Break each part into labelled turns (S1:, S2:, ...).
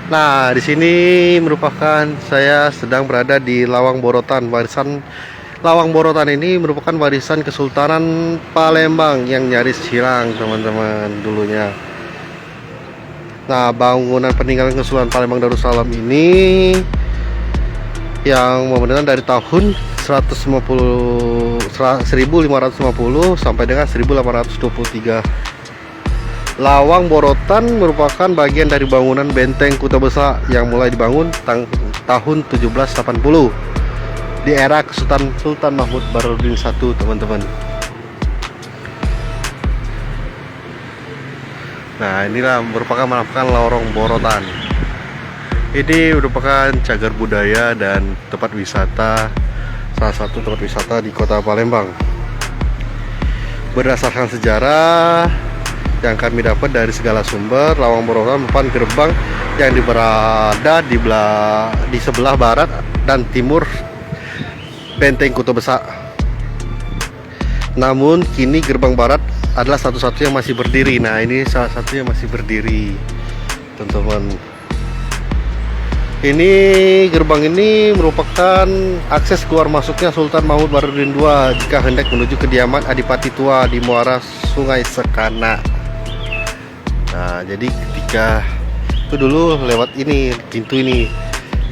S1: Nah, di sini merupakan saya sedang berada di Lawang Borotan. Warisan Lawang Borotan ini merupakan warisan Kesultanan Palembang yang nyaris hilang, teman-teman, dulunya. Nah, bangunan peninggalan Kesultanan Palembang Darussalam ini yang pembangunan dari tahun 1550 sampai dengan 1823. Lawang Borotan merupakan bagian dari bangunan benteng Kuta Besa yang mulai dibangun tahun 1780 di era Sultan Mahmud Badarudin I, teman-teman. Nah, inilah merupakan Lorong Borotan. Ini merupakan cagar budaya dan tempat wisata, salah satu tempat wisata di Kota Palembang. Berdasarkan sejarah yang kami dapat dari segala sumber, Lawang Borotan merupakan gerbang yang berada di sebelah barat dan timur benteng Kuta Besa. Namun kini gerbang barat adalah satu-satunya yang masih berdiri. Nah, ini salah satu yang masih berdiri, teman-teman. Ini gerbang ini merupakan akses keluar masuknya Sultan Mahmud Badarudin II jika hendak menuju kediaman Adipati Tua di muara Sungai Sekana. Nah, jadi ketika itu dulu lewat ini, pintu ini,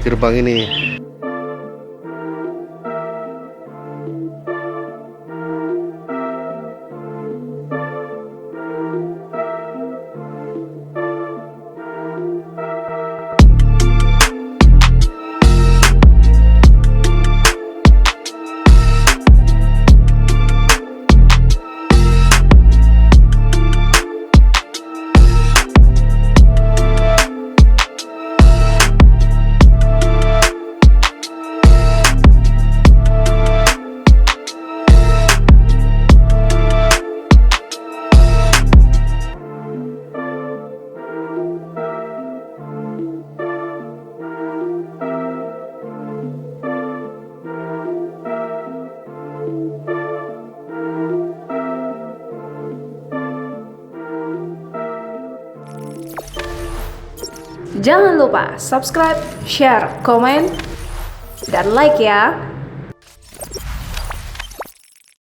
S1: gerbang ini.
S2: Jangan lupa subscribe, share, komen, dan like ya.